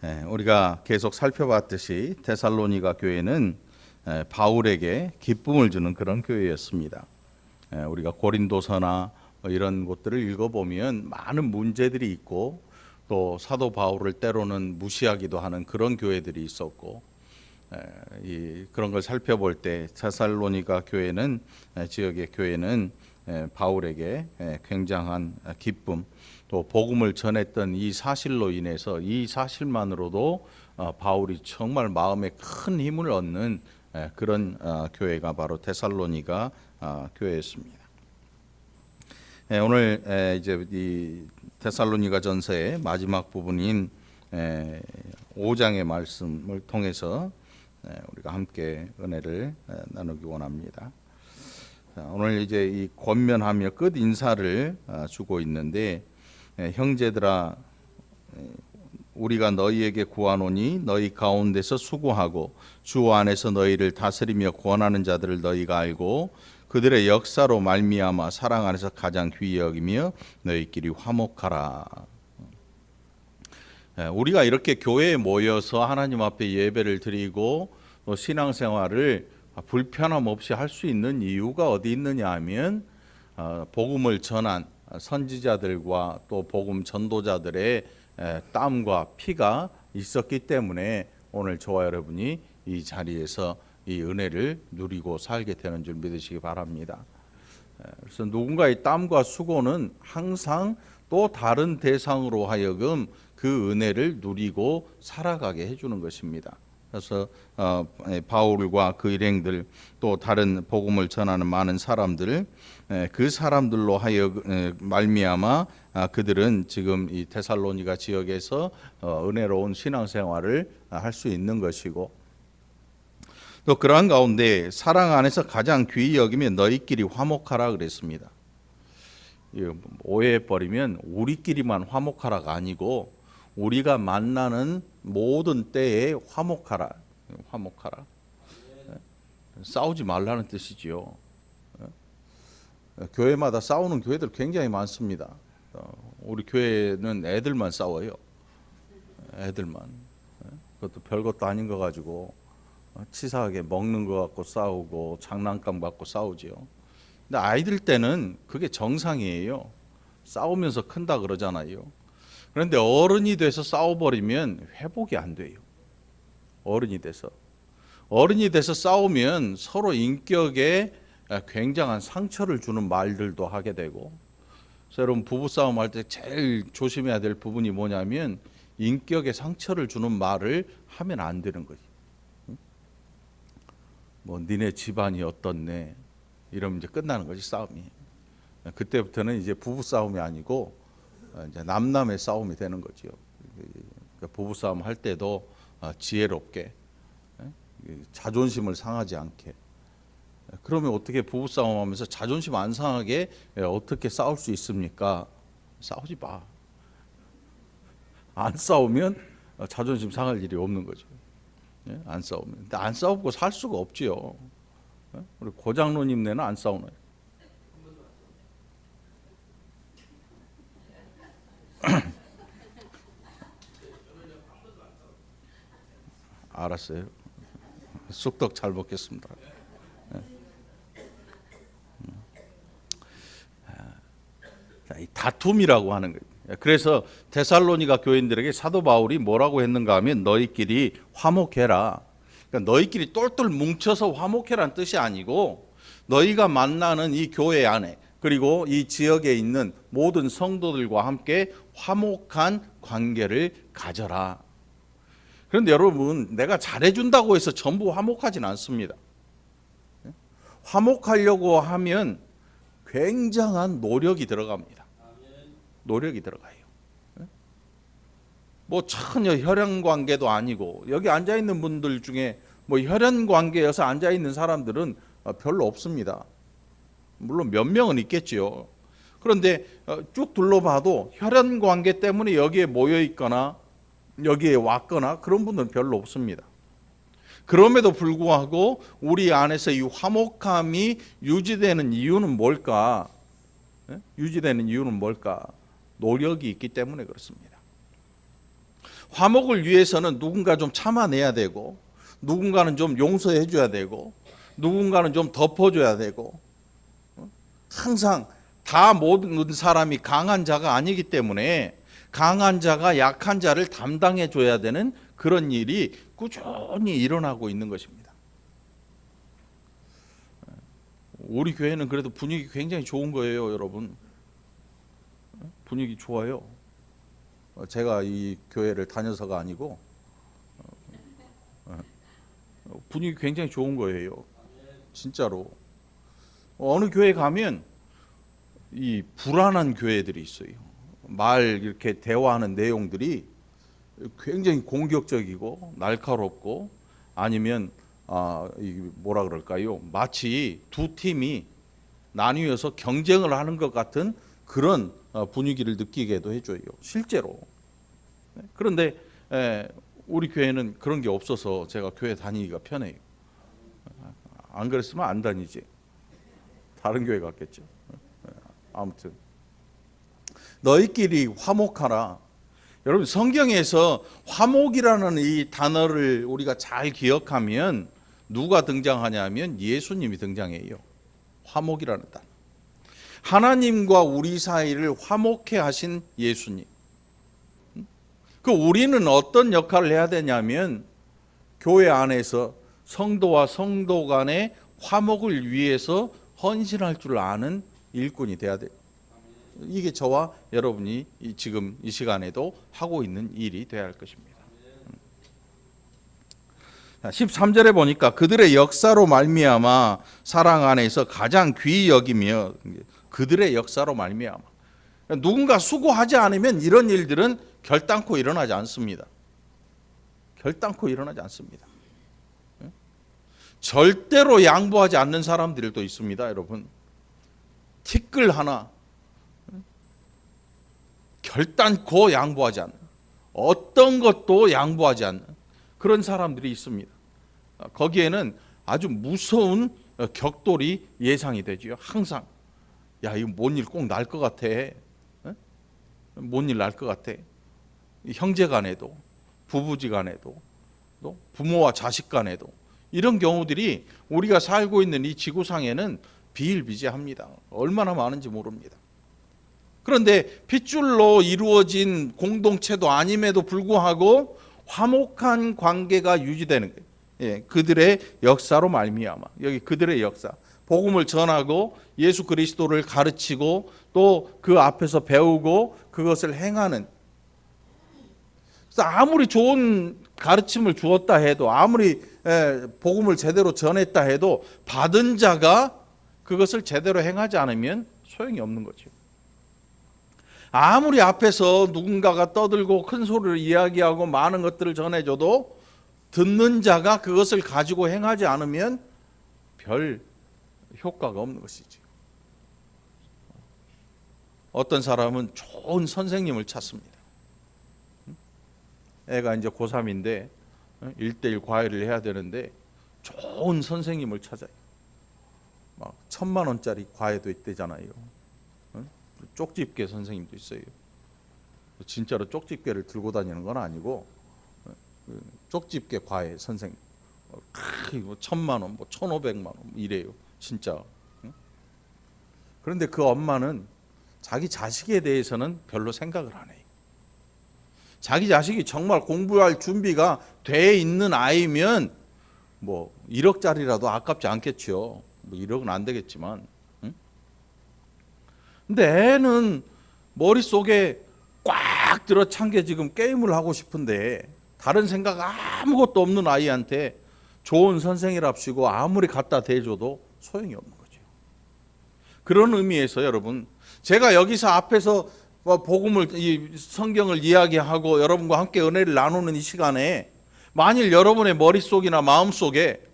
우리가 계속 살펴봤듯이 데살로니가 교회는 바울에게 기쁨을 주는 그런 교회였습니다. 우리가 고린도서나 이런 곳들을 읽어보면 많은 문제들이 있고 또 사도 바울을 때로는 무시하기도 하는 그런 교회들이 있었고, 그런 걸 살펴볼 때 데살로니가 교회는 지역의 교회는 바울에게 굉장한 기쁨, 또 복음을 전했던 이 사실로 인해서 이 사실만으로도 바울이 정말 마음에 큰 힘을 얻는 그런 교회가 바로 데살로니가 교회였습니다. 오늘 이제 이 데살로니가 전서의 마지막 부분인 5장의 말씀을 통해서 우리가 함께 은혜를 나누기 원합니다. 오늘 이제 이 권면하며 끝 인사를 주고 있는데, 형제들아 우리가 너희에게 구하노니 너희 가운데서 수고하고 주 안에서 너희를 다스리며 구원하는 자들을 너희가 알고 그들의 역사로 말미암아 사랑 안에서 가장 귀히 여기며 너희끼리 화목하라. 우리가 이렇게 교회에 모여서 하나님 앞에 예배를 드리고 또 신앙생활을 불편함 없이 할 수 있는 이유가 어디 있느냐 하면 복음을 전한 선지자들과 또 복음 전도자들의 땀과 피가 있었기 때문에 오늘 저와 여러분이 이 자리에서 이 은혜를 누리고 살게 되는 줄 믿으시기 바랍니다. 그래서 누군가의 땀과 수고는 항상 또 다른 대상으로 하여금 그 은혜를 누리고 살아가게 해주는 것입니다. 그래서 바울과 그 일행들 또 다른 복음을 전하는 많은 사람들, 그 사람들로 하여금 말미암아 그들은 지금 이 데살로니가 지역에서 은혜로운 신앙생활을 할 수 있는 것이고, 또 그러한 가운데 사랑 안에서 가장 귀히 여기며 너희끼리 화목하라 그랬습니다. 오해해버리면 우리끼리만 화목하라가 아니고 우리가 만나는 모든 때에 화목하라. 화목하라. 싸우지 말라는 뜻이지요. 교회마다 싸우는 교회들 굉장히 많습니다. 우리 교회는 애들만 싸워요. 애들만. 그것도 별것도 아닌 거 가지고 치사하게 먹는 거 갖고 싸우고 장난감 갖고 싸우지요. 근데 아이들 때는 그게 정상이에요. 싸우면서 큰다 그러잖아요. 그런데 어른이 돼서 싸워버리면 회복이 안 돼요. 어른이 돼서 싸우면 서로 인격에 굉장한 상처를 주는 말들도 하게 되고, 그래서 여러분 부부싸움 할 때 제일 조심해야 될 부분이 뭐냐면 인격에 상처를 주는 말을 하면 안 되는 거지. 뭐 니네 집안이 어떻네 이러면 이제 끝나는 거지, 싸움이. 그때부터는 이제 부부싸움이 아니고 이제 남남의 싸움이 되는 거죠. 부부싸움 할 때도 지혜롭게, 자존심을 상하지 않게. 그러면 어떻게 부부싸움 하면서 자존심 안 상하게 어떻게 싸울 수 있습니까? 싸우지 마. 안 싸우면 자존심 상할 일이 없는 거죠. 안 싸우면. 근데 안 싸우고 살 수가 없지요. 우리 고장로님네는 안 싸우나요? 알았어요. 쑥떡 잘 먹겠습니다. 이 다툼이라고 하는 거예요. 그래서 데살로니가 교인들에게 사도 바울이 뭐라고 했는가 하면 너희끼리 화목해라. 그러니까 너희끼리 똘똘 뭉쳐서 화목해라는 뜻이 아니고 너희가 만나는 이 교회 안에 그리고 이 지역에 있는 모든 성도들과 함께 화목한 관계를 가져라. 그런데 여러분, 내가 잘해준다고 해서 전부 화목하진 않습니다. 화목하려고 하면 굉장한 노력이 들어갑니다. 노력이 들어가요. 뭐 전혀 혈연 관계도 아니고, 여기 앉아 있는 분들 중에 뭐 혈연 관계여서 앉아 있는 사람들은 별로 없습니다. 물론 몇 명은 있겠지요. 그런데 쭉 둘러봐도 혈연 관계 때문에 여기에 모여 있거나 여기에 왔거나 그런 분들은 별로 없습니다. 그럼에도 불구하고 우리 안에서 이 화목함이 유지되는 이유는 뭘까? 유지되는 이유는 뭘까? 노력이 있기 때문에 그렇습니다. 화목을 위해서는 누군가 좀 참아내야 되고, 누군가는 좀 용서해 줘야 되고, 누군가는 좀 덮어줘야 되고, 항상 다 모든 사람이 강한 자가 아니기 때문에 강한 자가 약한 자를 담당해 줘야 되는 그런 일이 꾸준히 일어나고 있는 것입니다. 우리 교회는 그래도 분위기 굉장히 좋은 거예요, 여러분. 분위기 좋아요. 제가 이 교회를 다녀서가 아니고 분위기 굉장히 좋은 거예요. 진짜로. 어느 교회 가면 이 불안한 교회들이 있어요. 말 이렇게 대화하는 내용들이 굉장히 공격적이고 날카롭고, 아니면 뭐라 그럴까요? 마치 두 팀이 나뉘어서 경쟁을 하는 것 같은 그런 분위기를 느끼게도 해줘요, 실제로. 그런데 우리 교회는 그런 게 없어서 제가 교회 다니기가 편해요. 안 그랬으면 안 다니지. 다른 교회 갔겠죠. 아무튼 너희끼리 화목하라. 여러분, 성경에서 화목이라는 이 단어를 우리가 잘 기억하면 누가 등장하냐면 예수님이 등장해요. 화목이라는 단어. 하나님과 우리 사이를 화목해 하신 예수님. 그 우리는 어떤 역할을 해야 되냐면 교회 안에서 성도와 성도 간의 화목을 위해서 헌신할 줄 아는 일꾼이 돼야 돼요. 이게 저와 여러분이 지금 이 시간에도 하고 있는 일이 되어야 할 것입니다. 13절에 보니까 그들의 역사로 말미암아 사랑 안에서 가장 귀히 여기며, 그들의 역사로 말미암아. 누군가 수고하지 않으면 이런 일들은 결단코 일어나지 않습니다. 결단코 일어나지 않습니다. 절대로 양보하지 않는 사람들도 있습니다, 여러분. 티끌 하나 결단코 양보하지 않는, 어떤 것도 양보하지 않는 그런 사람들이 있습니다. 거기에는 아주 무서운 격돌이 예상이 되지요. 항상 야, 이거 뭔 일 꼭 날 것 같아. 뭔 일 날 것 같아. 형제 간에도, 부부지 간에도, 또 부모와 자식 간에도 이런 경우들이 우리가 살고 있는 이 지구상에는 비일비재합니다. 얼마나 많은지 모릅니다. 그런데 핏줄로 이루어진 공동체도 아님에도 불구하고 화목한 관계가 유지되는 거예요. 예, 그들의 역사로 말미암아. 여기 그들의 역사. 복음을 전하고 예수 그리스도를 가르치고 또 그 앞에서 배우고 그것을 행하는. 그래서 아무리 좋은 가르침을 주었다 해도, 아무리 복음을 제대로 전했다 해도 받은 자가 그것을 제대로 행하지 않으면 소용이 없는 거죠. 아무리 앞에서 누군가가 떠들고 큰 소리로 이야기하고 많은 것들을 전해줘도 듣는 자가 그것을 가지고 행하지 않으면 별 효과가 없는 것이죠. 어떤 사람은 좋은 선생님을 찾습니다. 애가 이제 고3인데 1:1 과외를 해야 되는데 좋은 선생님을 찾아요. 막 1,000만 원짜리 과외도 있대잖아요. 쪽집게 선생님도 있어요. 진짜로 쪽집게를 들고 다니는 건 아니고 쪽집게 과외 선생님. 1,000만 원, 1,500만 원 이래요. 진짜. 그런데 그 엄마는 자기 자식에 대해서는 별로 생각을 안 해요. 자기 자식이 정말 공부할 준비가 돼 있는 아이면 뭐 1억짜리라도 아깝지 않겠죠. 뭐 1억은 안 되겠지만. 근데 애는 머릿속에 꽉 들어찬 게 지금 게임을 하고 싶은데 다른 생각 아무것도 없는 아이한테 좋은 선생이랍시고 아무리 갖다 대줘도 소용이 없는 거죠. 그런 의미에서 여러분, 제가 여기서 앞에서 복음을, 이 성경을 이야기하고 여러분과 함께 은혜를 나누는 이 시간에 만일 여러분의 머릿속이나 마음속에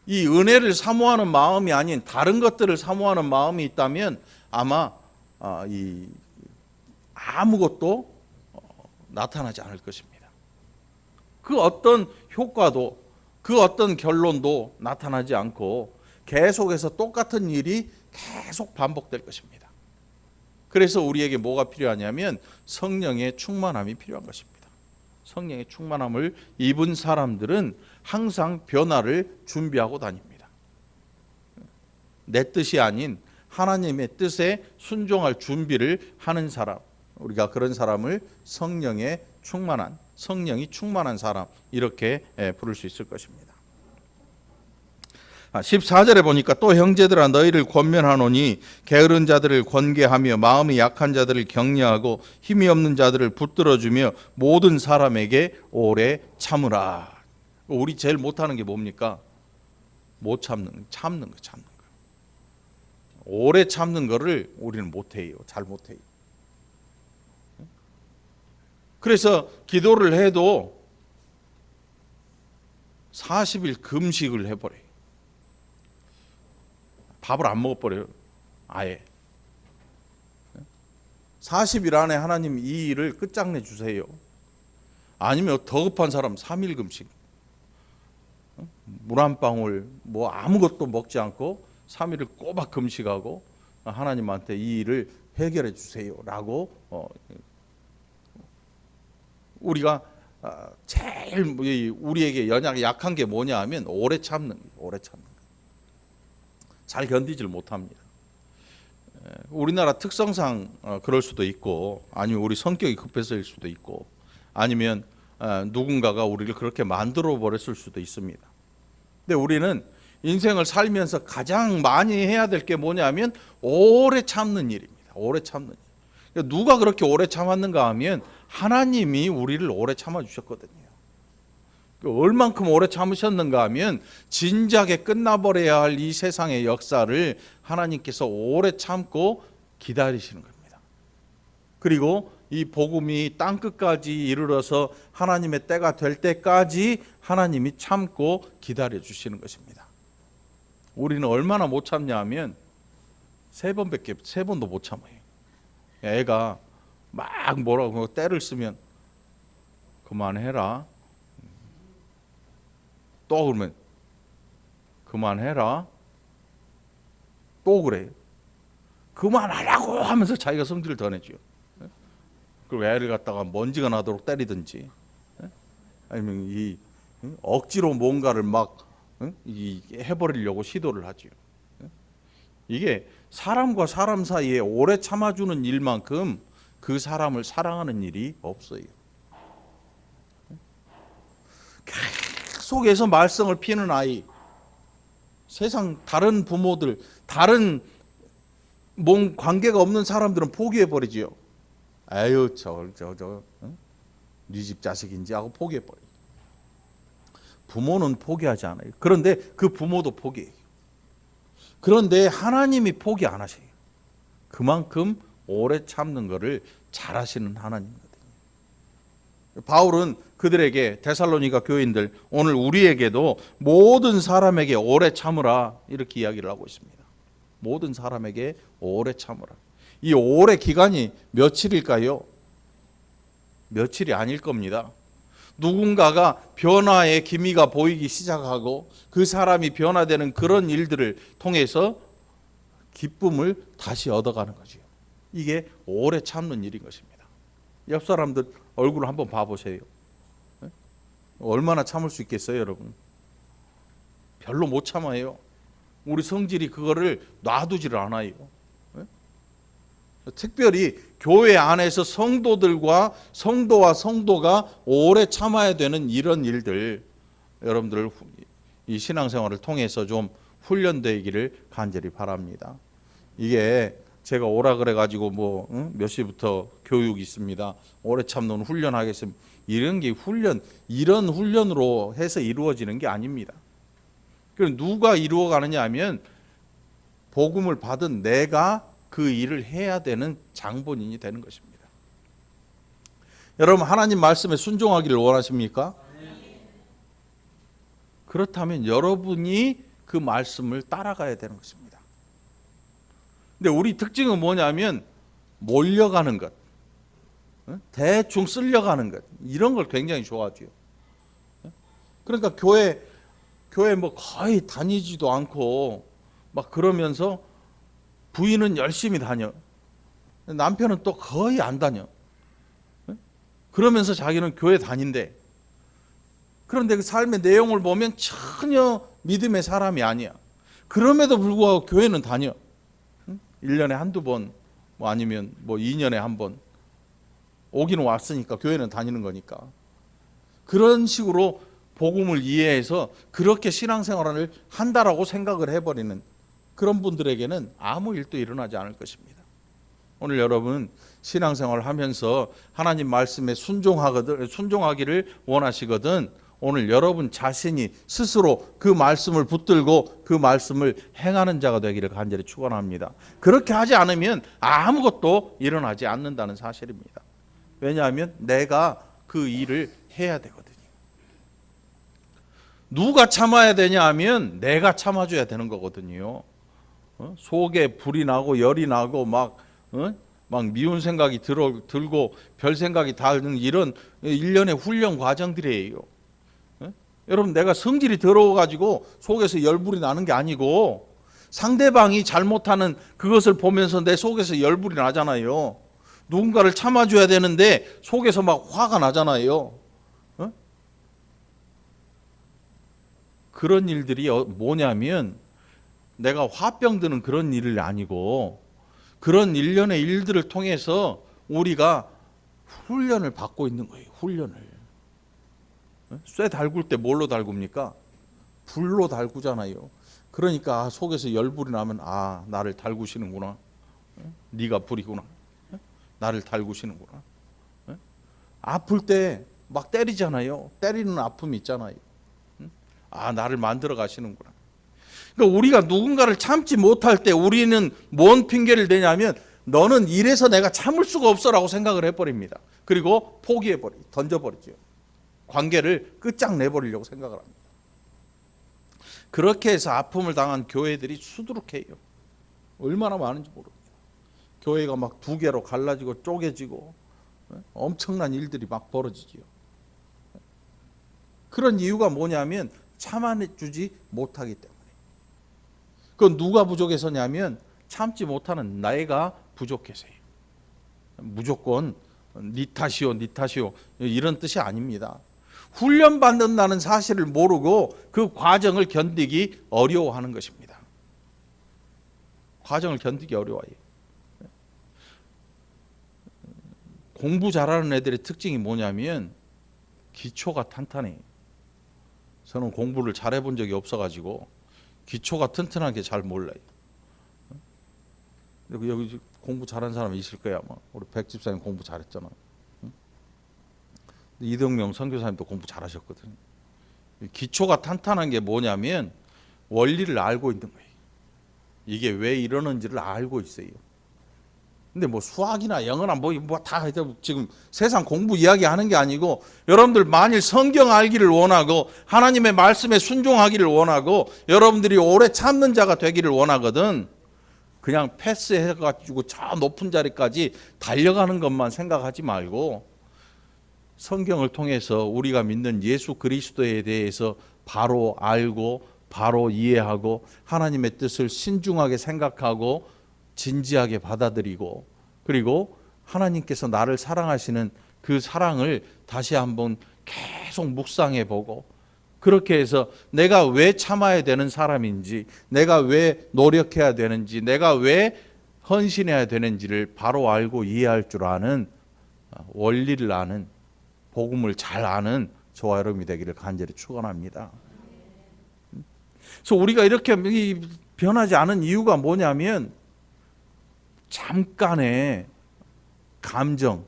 이 은혜를 사모하는 마음이 아닌 다른 것들을 사모하는 마음이 있다면 아마 아무것도 나타나지 않을 것입니다. 그 어떤 효과도, 그 어떤 결론도 나타나지 않고 계속해서 똑같은 일이 계속 반복될 것입니다. 그래서 우리에게 뭐가 필요하냐면 성령의 충만함이 필요한 것입니다. 성령의 충만함을 입은 사람들은 항상 변화를 준비하고 다닙니다. 내 뜻이 아닌 하나님의 뜻에 순종할 준비를 하는 사람, 우리가 그런 사람을 성령이 충만한 사람, 이렇게 부를 수 있을 것입니다. 14절에 보니까 또 형제들아 너희를 권면하노니 게으른 자들을 권계하며 마음이 약한 자들을 격려하고 힘이 없는 자들을 붙들어주며 모든 사람에게 오래 참으라. 우리 제일 못하는 게 뭡니까? 못 참는 거. 오래 참는 거를 우리는 못해요. 잘 못해요. 그래서 기도를 해도 40일 금식을 해버려요. 밥을 안 먹어버려요. 아예. 40일 안에 하나님 이 일을 끝장내 주세요. 아니면 더 급한 사람 3일 금식. 물 한 방울 뭐 아무것도 먹지 않고 3일을 꼬박 금식하고 하나님한테 이 일을 해결해 주세요라고 우리가 제일 우리에게 연약이 약한 게 뭐냐 하면 오래 참는 거예요. 잘 견디질 못합니다. 우리나라 특성상 그럴 수도 있고, 아니면 우리 성격이 급해서일 수도 있고, 아니면 누군가가 우리를 그렇게 만들어 버렸을 수도 있습니다. 근데 우리는 인생을 살면서 가장 많이 해야 될 게 뭐냐면 오래 참는 일입니다. 오래 참는 일. 누가 그렇게 오래 참았는가 하면 하나님이 우리를 오래 참아 주셨거든요. 얼만큼 오래 참으셨는가 하면 진작에 끝나버려야 할 이 세상의 역사를 하나님께서 오래 참고 기다리시는 겁니다. 그리고 이 복음이 땅끝까지 이르러서 하나님의 때가 될 때까지 하나님이 참고 기다려 주시는 것입니다. 우리는 얼마나 못 참냐 하면 세 번도 못 참아요. 애가 막 뭐라고 때를 쓰면 그만해라. 또 그러면 그만해라. 또 그래요. 그만하라고 하면서 자기가 성질을 더 내죠. 그리고 애를 갖다가 먼지가 나도록 때리든지, 아니면 이 억지로 뭔가를 막 해버리려고 시도를 하죠. 이게 사람과 사람 사이에 오래 참아주는 일만큼 그 사람을 사랑하는 일이 없어요. 계속해서 말썽을 피는 아이, 세상 다른 부모들, 다른 뭔 관계가 없는 사람들은 포기해버리지요. 아유 네 집 자식인지 하고 포기해버려요. 부모는 포기하지 않아요. 그런데 그 부모도 포기해요. 그런데 하나님이 포기 안 하셔요. 그만큼 오래 참는 것을 잘하시는 하나님이거든요. 바울은 그들에게, 데살로니가 교인들, 오늘 우리에게도 모든 사람에게 오래 참으라 이렇게 이야기를 하고 있습니다. 모든 사람에게 오래 참으라. 이 오래 기간이 며칠일까요? 며칠이 아닐 겁니다. 누군가가 변화의 기미가 보이기 시작하고 그 사람이 변화되는 그런 일들을 통해서 기쁨을 다시 얻어가는 거죠. 이게 오래 참는 일인 것입니다. 옆 사람들 얼굴을 한번 봐보세요. 얼마나 참을 수 있겠어요, 여러분? 별로 못 참아요. 우리 성질이 그거를 놔두지를 않아요. 특별히 교회 안에서 성도들과 성도와 성도가 오래 참아야 되는 이런 일들, 여러분들 이 신앙생활을 통해서 좀 훈련되기를 간절히 바랍니다. 이게 제가 오라 그래가지고 몇 시부터 교육 있습니다, 오래 참는 훈련하겠습니다, 이런 게 이런 훈련으로 해서 이루어지는 게 아닙니다. 그럼 누가 이루어가느냐 하면 복음을 받은 내가 그 일을 해야 되는 장본인이 되는 것입니다. 여러분, 하나님 말씀에 순종하기를 원하십니까? 그렇다면 여러분이 그 말씀을 따라가야 되는 것입니다. 근데 우리 특징은 뭐냐면 몰려가는 것, 대충 쓸려가는 것, 이런 걸 굉장히 좋아하죠. 그러니까 교회 뭐 거의 다니지도 않고 막 그러면서 부인은 열심히 다녀, 남편은 또 거의 안 다녀. 그러면서 자기는 교회 다닌대. 그런데 그 삶의 내용을 보면 전혀 믿음의 사람이 아니야. 그럼에도 불구하고 교회는 다녀. 1년에 한두 번, 뭐 아니면 뭐 2년에 한 번 오기는 왔으니까 교회는 다니는 거니까. 그런 식으로 복음을 이해해서 그렇게 신앙생활을 한다라고 생각을 해버리는 그런 분들에게는 아무 일도 일어나지 않을 것입니다. 오늘 여러분 신앙생활을 하면서 하나님 말씀에 순종하기를 원하시거든 오늘 여러분 자신이 스스로 그 말씀을 붙들고 그 말씀을 행하는 자가 되기를 간절히 축원합니다. 그렇게 하지 않으면 아무것도 일어나지 않는다는 사실입니다. 왜냐하면 내가 그 일을 해야 되거든요. 누가 참아야 되냐 하면 내가 참아줘야 되는 거거든요. 속에 불이 나고 열이 나고 막 미운 생각이 들고 별 생각이 닿는 이런 일련의 훈련 과정들이에요. 여러분 내가 성질이 더러워가지고 속에서 열불이 나는 게 아니고 상대방이 잘못하는 그것을 보면서 내 속에서 열불이 나잖아요. 누군가를 참아줘야 되는데 속에서 막 화가 나잖아요. 그런 일들이 뭐냐면 내가 화병 드는 그런 일이 아니고 그런 일련의 일들을 통해서 우리가 훈련을 받고 있는 거예요. 훈련을. 쇠 달굴 때 뭘로 달굽니까? 불로 달구잖아요. 그러니까 속에서 열불이 나면 나를 달구시는구나. 네가 불이구나. 나를 달구시는구나. 아플 때 막 때리잖아요. 때리는 아픔이 있잖아요. 나를 만들어 가시는구나. 그러니까 우리가 누군가를 참지 못할 때 우리는 뭔 핑계를 대냐면 너는 이래서 내가 참을 수가 없어라고 생각을 해버립니다. 그리고 던져버리죠. 관계를 끝장내버리려고 생각을 합니다. 그렇게 해서 아픔을 당한 교회들이 수두룩해요. 얼마나 많은지 모르죠. 교회가 막 두 개로 갈라지고 쪼개지고 엄청난 일들이 막 벌어지지요. 그런 이유가 뭐냐면 참아주지 못하기 때문에. 그건 누가 부족해서냐면 참지 못하는 내가 부족해서요. 무조건 네 탓이요 이런 뜻이 아닙니다. 훈련받는다는 사실을 모르고 그 과정을 견디기 어려워하는 것입니다. 과정을 견디기 어려워요. 공부 잘하는 애들의 특징이 뭐냐면 기초가 탄탄해요. 저는 공부를 잘해본 적이 없어가지고 기초가 튼튼하게 잘 몰라요. 여기 공부 잘하는 사람 있을 거야. 아마. 우리 백 집사님 공부 잘했잖아. 이동명 선교사님도 공부 잘하셨거든요. 기초가 탄탄한 게 뭐냐면 원리를 알고 있는 거예요. 이게 왜 이러는지를 알고 있어요. 근데 뭐 수학이나 영어나 뭐 다 지금 세상 공부 이야기하는 게 아니고 여러분들 만일 성경 알기를 원하고 하나님의 말씀에 순종하기를 원하고 여러분들이 오래 참는 자가 되기를 원하거든. 그냥 패스해가지고 저 높은 자리까지 달려가는 것만 생각하지 말고 성경을 통해서 우리가 믿는 예수 그리스도에 대해서 바로 알고 바로 이해하고 하나님의 뜻을 신중하게 생각하고 진지하게 받아들이고 그리고 하나님께서 나를 사랑하시는 그 사랑을 다시 한번 계속 묵상해 보고 그렇게 해서 내가 왜 참아야 되는 사람인지 내가 왜 노력해야 되는지 내가 왜 헌신해야 되는지를 바로 알고 이해할 줄 아는 원리를 아는 복음을 잘 아는 저와 여러분이 되기를 간절히 축원합니다. 그래서 우리가 이렇게 변하지 않은 이유가 뭐냐면 잠깐의 감정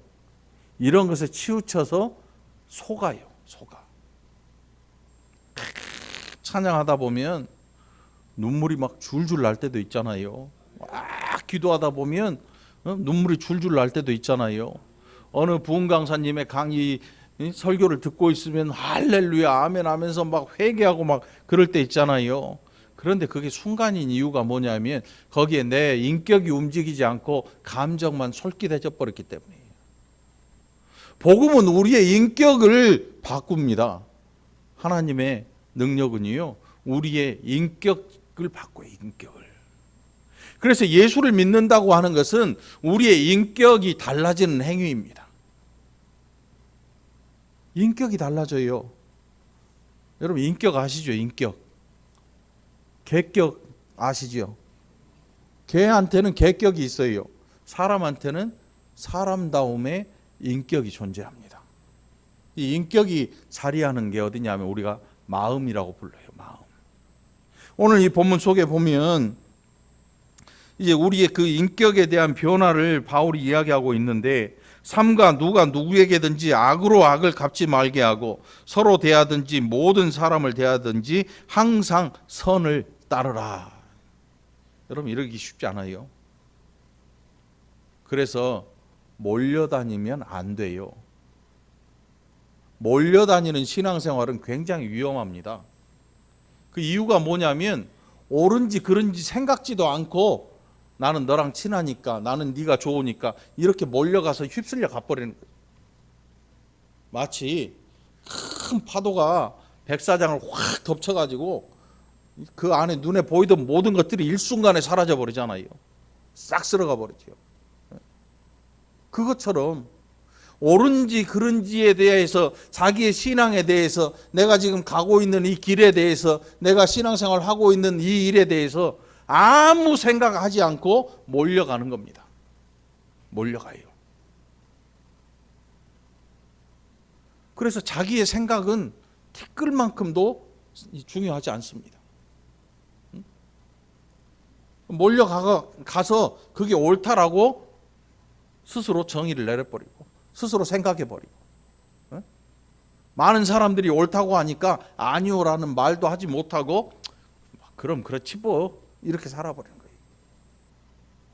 이런 것에 치우쳐서 속아요. 찬양하다 보면 눈물이 막 줄줄 날 때도 있잖아요. 막 기도하다 보면 눈물이 줄줄 날 때도 있잖아요. 어느 부흥 강사님의 강의 설교를 듣고 있으면 할렐루야 아멘 하면서 막 회개하고 막 그럴 때 있잖아요. 그런데 그게 순간인 이유가 뭐냐면 거기에 내 인격이 움직이지 않고 감정만 솔깃해져 버렸기 때문이에요. 복음은 우리의 인격을 바꿉니다. 하나님의 능력은요 우리의 인격을 바꿔요. 인격을. 그래서 예수를 믿는다고 하는 것은 우리의 인격이 달라지는 행위입니다. 인격이 달라져요. 여러분 인격 아시죠? 인격. 개격 아시죠? 개한테는 개격이 있어요. 사람한테는 사람다움의 인격이 존재합니다. 이 인격이 자리하는 게 어디냐면 우리가 마음이라고 불러요. 마음. 오늘 이 본문 속에 보면 이제 우리의 그 인격에 대한 변화를 바울이 이야기하고 있는데, 삼가 누가 누구에게든지 악으로 악을 갚지 말게 하고 서로 대하든지 모든 사람을 대하든지 항상 선을 따르라. 여러분 이러기 쉽지 않아요. 그래서 몰려다니면 안 돼요. 몰려다니는 신앙생활은 굉장히 위험합니다. 그 이유가 뭐냐면 옳은지 그른지 생각지도 않고 나는 너랑 친하니까, 나는 네가 좋으니까 이렇게 몰려가서 휩쓸려 가버리는 거예요. 마치 큰 파도가 백사장을 확 덮쳐가지고 그 안에 눈에 보이던 모든 것들이 일순간에 사라져 버리잖아요. 싹 쓸어가 버리죠. 그것처럼 옳은지 그른지에 대해서, 자기의 신앙에 대해서, 내가 지금 가고 있는 이 길에 대해서, 내가 신앙생활 하고 있는 이 일에 대해서 아무 생각하지 않고 몰려가는 겁니다. 몰려가요. 그래서 자기의 생각은 티끌만큼도 중요하지 않습니다. 몰려가서 그게 옳다라고 스스로 정의를 내려버리고 스스로 생각해버리고, 많은 사람들이 옳다고 하니까 아니오라는 말도 하지 못하고 그럼 그렇지 뭐 이렇게 살아버리는 거예요.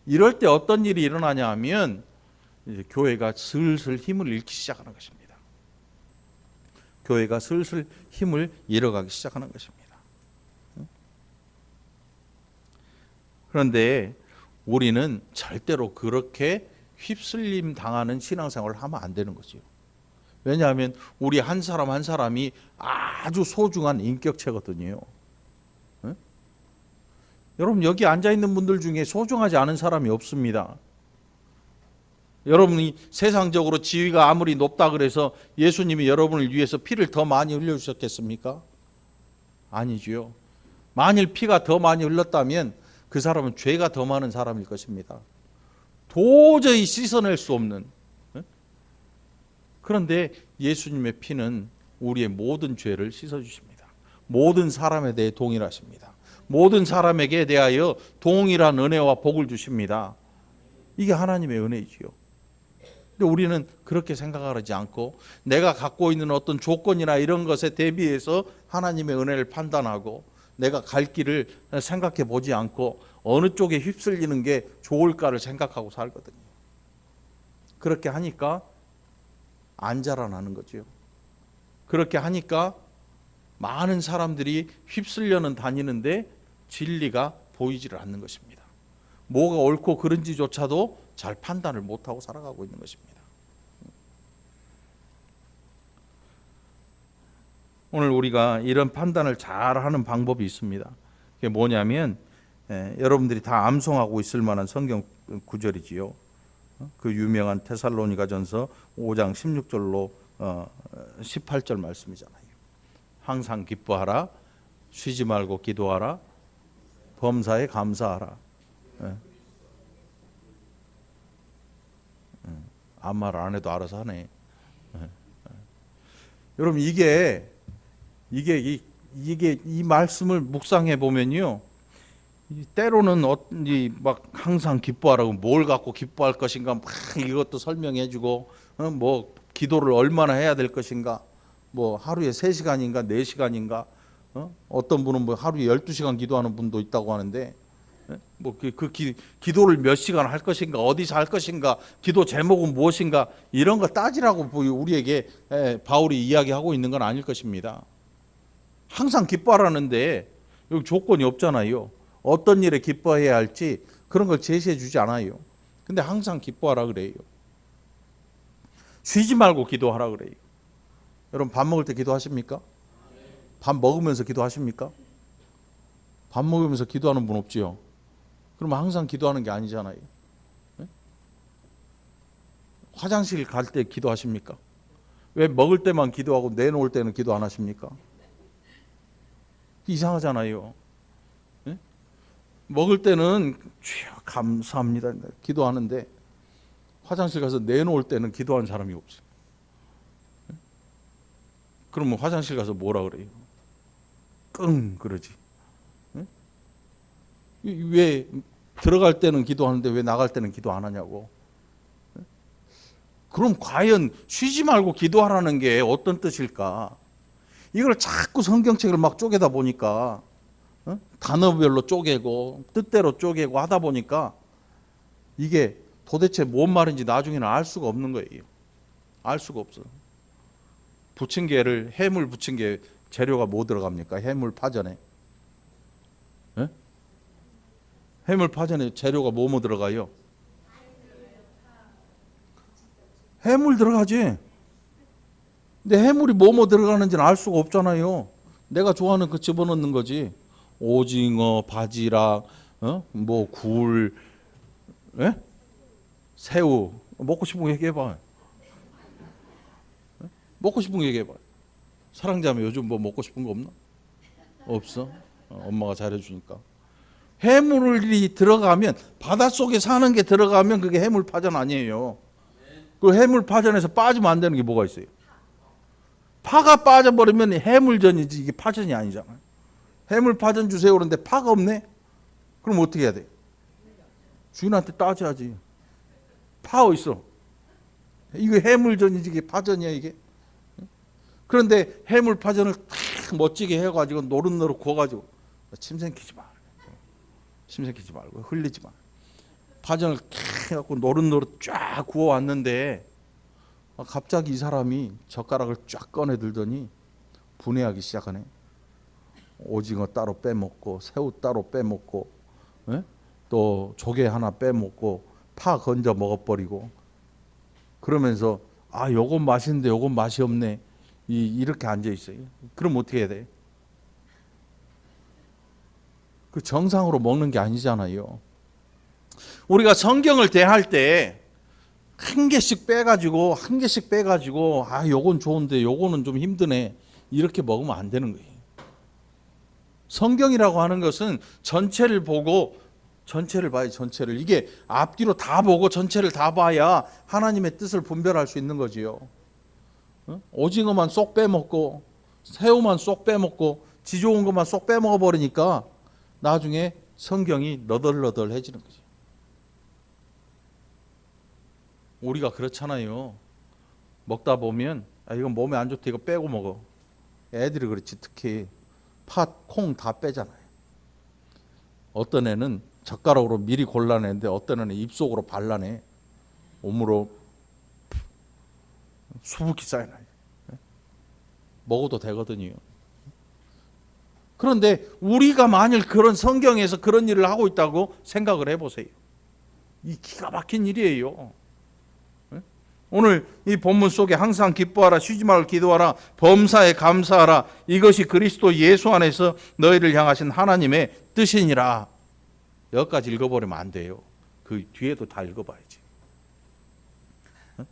이럴 때 어떤 일이 일어나냐 하면 이제 교회가 슬슬 힘을 잃기 시작하는 것입니다. 교회가 슬슬 힘을 잃어가기 시작하는 것입니다. 그런데 우리는 절대로 그렇게 휩쓸림 당하는 신앙생활을 하면 안 되는 거죠. 왜냐하면 우리 한 사람 한 사람이 아주 소중한 인격체거든요. 여러분 여기 앉아있는 분들 중에 소중하지 않은 사람이 없습니다. 여러분이 세상적으로 지위가 아무리 높다 그래서 예수님이 여러분을 위해서 피를 더 많이 흘려주셨겠습니까? 아니지요. 만일 피가 더 많이 흘렀다면 그 사람은 죄가 더 많은 사람일 것입니다. 도저히 씻어낼 수 없는. 그런데 예수님의 피는 우리의 모든 죄를 씻어주십니다. 모든 사람에 대해 동일하십니다. 모든 사람에게 대하여 동일한 은혜와 복을 주십니다. 이게 하나님의 은혜이지요. 근데 우리는 그렇게 생각하지 않고 내가 갖고 있는 어떤 조건이나 이런 것에 대비해서 하나님의 은혜를 판단하고 내가 갈 길을 생각해 보지 않고 어느 쪽에 휩쓸리는 게 좋을까를 생각하고 살거든요. 그렇게 하니까 안 자라나는 거죠. 그렇게 하니까 많은 사람들이 휩쓸려는 다니는데 진리가 보이지를 않는 것입니다. 뭐가 옳고 그른지조차도 잘 판단을 못하고 살아가고 있는 것입니다. 오늘 우리가 이런 판단을 잘하는 방법이 있습니다. 그게 뭐냐면 여러분들이 다 암송하고 있을 만한 성경 구절이지요. 그 유명한 데살로니가전서 5장 16절로 18절 말씀이잖아요. 항상 기뻐하라, 쉬지 말고 기도하라, 범사에 감사하라. 아무 말 안 해도 알아서 하네. 여러분 이게 이 말씀을 묵상해 보면요, 때로는 막 항상 기뻐하라고 뭘 갖고 기뻐할 것인가 막 이것도 설명해주고, 뭐 기도를 얼마나 해야 될 것인가, 뭐 하루에 3시간인가 4시간인가, 어떤 분은 뭐 하루에 12시간 기도하는 분도 있다고 하는데, 뭐 기도를 몇 시간 할 것인가, 어디서 할 것인가, 기도 제목은 무엇인가, 이런 거 따지라고 우리에게 바울이 이야기하고 있는 건 아닐 것입니다. 항상 기뻐하라는데 여기 조건이 없잖아요. 어떤 일에 기뻐해야 할지 그런 걸 제시해 주지 않아요. 근데 항상 기뻐하라 그래요. 쉬지 말고 기도하라 그래요. 여러분 밥 먹을 때 기도하십니까? 밥 먹으면서 기도하십니까? 밥 먹으면서 기도하는 분 없지요? 그러면 항상 기도하는 게 아니잖아요. 네? 화장실 갈 때 기도하십니까? 왜 먹을 때만 기도하고 내놓을 때는 기도 안 하십니까? 이상하잖아요. 예? 먹을 때는 주여 감사합니다 기도하는데 화장실 가서 내놓을 때는 기도하는 사람이 없어요. 예? 그러면 화장실 가서 뭐라 그래요? 끙 그러지. 예? 왜 들어갈 때는 기도하는데 왜 나갈 때는 기도 안 하냐고. 예? 그럼 과연 쉬지 말고 기도하라는 게 어떤 뜻일까? 이걸 자꾸 성경책을 막 쪼개다 보니까 단어별로 쪼개고 뜻대로 쪼개고 하다 보니까 이게 도대체 뭔 말인지 나중에는 알 수가 없는 거예요. 알 수가 없어. 부침개를 해물 부침개 재료가 뭐 들어갑니까? 해물 파전에. 예? 해물 파전에 재료가 뭐 들어가요? 해물 들어가지. 근데 해물이 뭐 들어가는지는 알 수가 없잖아요. 내가 좋아하는 그 집어넣는 거지. 오징어, 바지락, 뭐 굴, 예? 새우. 먹고 싶은 거 얘기해봐. 먹고 싶은 거 얘기해봐. 사랑자매 요즘 뭐 먹고 싶은 거 없나? 없어. 엄마가 잘해주니까. 해물이 들어가면 바닷속에 사는 게 들어가면 그게 해물 파전 아니에요. 그 해물 파전에서 빠지면 안 되는 게 뭐가 있어요? 파가 빠져버리면 해물전이지 이게 파전이 아니잖아요. 해물 파전 주세요 그러는데 파가 없네? 그럼 어떻게 해야 돼? 주인한테 따져야지. 파 어디 있어? 이거 해물전이지 이게 파전이야 이게? 그런데 해물 파전을 탁 멋지게 해가지고 노릇노릇 구워가지고 침 생기지 마. 침 생기지 말고 흘리지 마. 파전을 탁 해갖고 노릇노릇 쫙 구워왔는데 갑자기 이 사람이 젓가락을 쫙 꺼내 들더니 분해하기 시작하네. 오징어 따로 빼먹고 새우 따로 빼먹고 또 조개 하나 빼먹고 파 건져 먹어버리고 그러면서 아 요건 맛있는데 요건 맛이 없네 이렇게 앉아있어요. 그럼 어떻게 해야 돼? 그 정상으로 먹는 게 아니잖아요. 우리가 성경을 대할 때 한 개씩 빼가지고 아 요건 좋은데 요거는 좀 힘드네 이렇게 먹으면 안 되는 거예요. 성경이라고 하는 것은 전체를 보고 전체를 봐요. 전체를. 이게 앞뒤로 다 보고 전체를 다 봐야 하나님의 뜻을 분별할 수 있는 거지요. 오징어만 쏙 빼먹고 새우만 쏙 빼먹고 지 좋은 것만 쏙 빼먹어 버리니까 나중에 성경이 너덜너덜해지는 거죠. 우리가 그렇잖아요. 먹다 보면 아, 이건 몸에 안 좋다 이거 빼고 먹어. 애들이 그렇지. 특히 팥, 콩 다 빼잖아요. 어떤 애는 젓가락으로 미리 골라내는데 어떤 애는 입속으로 발라내. 몸으로 수북히 쌓여놔요. 먹어도 되거든요. 그런데 우리가 만일 그런 성경에서 그런 일을 하고 있다고 생각을 해보세요. 이 기가 막힌 일이에요. 오늘 이 본문 속에 항상 기뻐하라 쉬지 말고 기도하라 범사에 감사하라 이것이 그리스도 예수 안에서 너희를 향하신 하나님의 뜻이니라. 여기까지 읽어버리면 안 돼요. 그 뒤에도 다 읽어봐야지.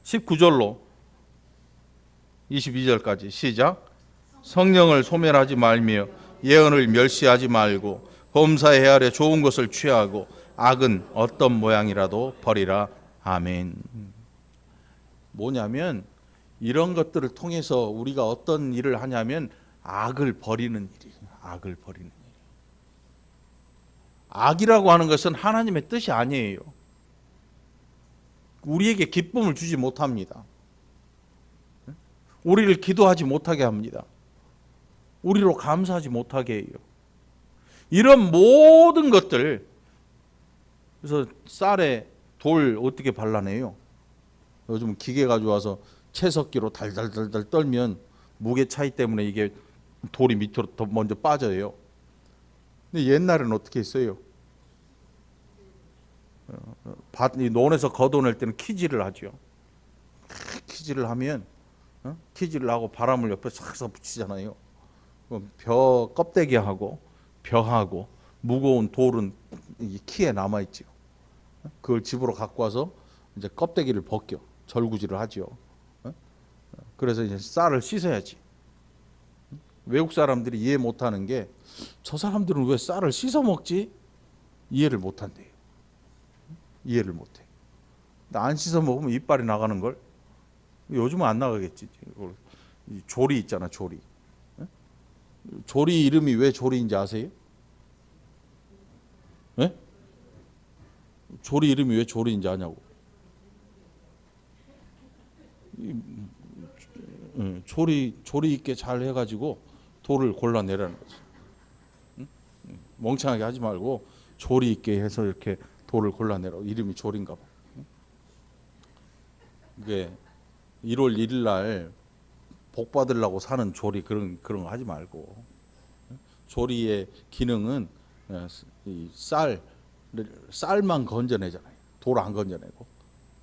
19절로 22절까지 시작. 성령을 소멸하지 말며 예언을 멸시하지 말고 범사에 헤아려 좋은 것을 취하고 악은 어떤 모양이라도 버리라. 아멘. 뭐냐면 이런 것들을 통해서 우리가 어떤 일을 하냐면 악을 버리는 일이에요. 악을 버리는 일. 악이라고 하는 것은 하나님의 뜻이 아니에요. 우리에게 기쁨을 주지 못합니다. 우리를 기도하지 못하게 합니다. 우리로 감사하지 못하게 해요. 이런 모든 것들. 그래서 쌀에 돌 어떻게 발라내요? 요즘 기계 가져와서 채석기로 달달달달 떨면 무게 차이 때문에 이게 돌이 밑으로 더 먼저 빠져요. 근데 옛날에는 어떻게 했어요? 논에서 걷어낼 때는 키질을 하죠. 키질을 하면 키질을 하고 바람을 옆에 싹싹 붙이잖아요. 벼 껍데기하고 벼하고 무거운 돌은 키에 남아 있죠. 그걸 집으로 갖고 와서 이제 껍데기를 벗겨 절구질을 하죠. 그래서 이제 쌀을 씻어야지. 외국 사람들이 이해 못하는 게 저 사람들은 왜 쌀을 씻어 먹지? 이해를 못한대요. 이해를 못해. 안 씻어 먹으면 이빨이 나가는 걸. 요즘은 안 나가겠지. 조리 있잖아, 조리. 조리 이름이 왜 조리인지 아세요? 네? 조리 이름이 왜 조리인지 아냐고. 조리 있게 잘 해가지고 돌을 골라내라는 거지. 멍청하게 하지 말고 조리 있게 해서 이렇게 돌을 골라내라고. 이름이 조리인가 봐. 이게 1월 1일 날 복 받으려고 사는 조리 그런 거 하지 말고. 조리의 기능은 이 쌀만 건져내잖아요. 돌 안 건져내고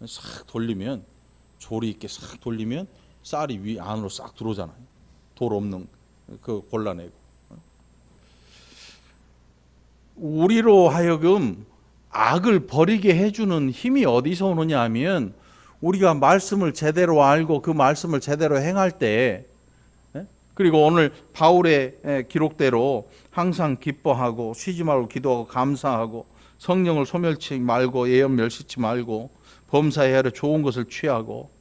싹 돌리면, 조리 있게 싹 돌리면 쌀이 위 안으로 싹 들어오잖아요. 돌 없는 그 골라내고. 우리로 하여금 악을 버리게 해주는 힘이 어디서 오느냐 하면, 우리가 말씀을 제대로 알고 그 말씀을 제대로 행할 때, 그리고 오늘 바울의 기록대로 항상 기뻐하고 쉬지 말고 기도하고 감사하고 성령을 소멸치 말고 예언 멸시치 말고 범사에 하려 좋은 것을 취하고,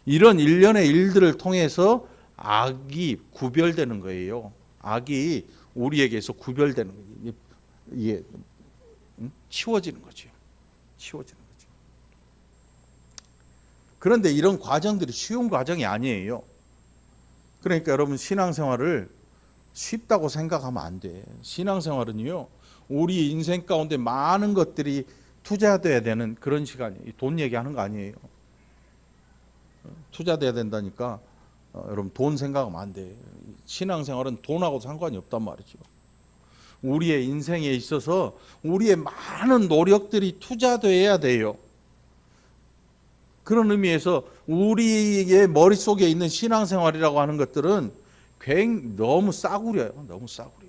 이런 일련의 일들을 통해서 악이 구별되는 거예요. 악이 우리에게서 구별되는 거예요. 이게 치워지는 거죠. 치워지는 거죠. 그런데 이런 과정들이 쉬운 과정이 아니에요. 그러니까 여러분, 신앙생활을 쉽다고 생각하면 안 돼. 신앙생활은요, 우리 인생 가운데 많은 것들이 투자돼야 되는 그런 시간이에요. 돈 얘기하는 거 아니에요. 투자돼야 된다니까 여러분, 돈 생각하면 안 돼. 신앙생활은 돈하고 상관이 없단 말이죠. 우리의 인생에 있어서 우리의 많은 노력들이 투자돼야 돼요. 그런 의미에서 우리의 머릿속에 있는 신앙생활이라고 하는 것들은 너무 싸구려요. 너무 싸구려.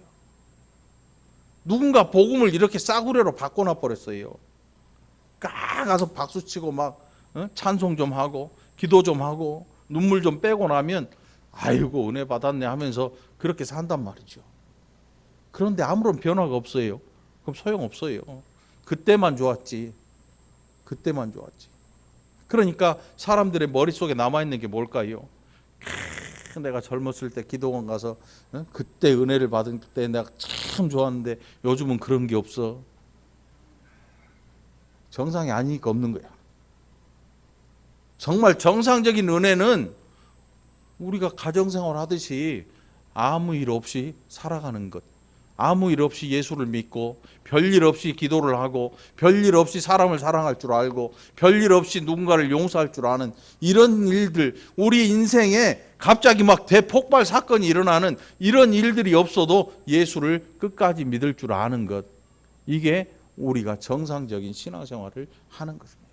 누군가 복음을 이렇게 싸구려로 바꿔놔 버렸어요. 가서 박수치고 막 찬송 좀 하고 기도 좀 하고 눈물 좀 빼고 나면 아이고 은혜 받았네 하면서 그렇게 산단 말이죠. 그런데 아무런 변화가 없어요. 그럼 소용없어요. 그때만 좋았지. 그때만 좋았지. 그러니까 사람들의 머릿속에 남아있는 게 뭘까요? 내가 젊었을 때 기도원 가서 그때 은혜를 받은 때 내가 참 좋았는데 요즘은 그런 게 없어. 정상이 아니니까 없는 거야. 정말 정상적인 은혜는 우리가 가정생활 하듯이 아무 일 없이 살아가는 것, 아무 일 없이 예수를 믿고 별일 없이 기도를 하고 별일 없이 사람을 사랑할 줄 알고 별일 없이 누군가를 용서할 줄 아는 이런 일들, 우리 인생에 갑자기 막 대폭발 사건이 일어나는 이런 일들이 없어도 예수를 끝까지 믿을 줄 아는 것, 이게 우리가 정상적인 신앙생활을 하는 것입니다.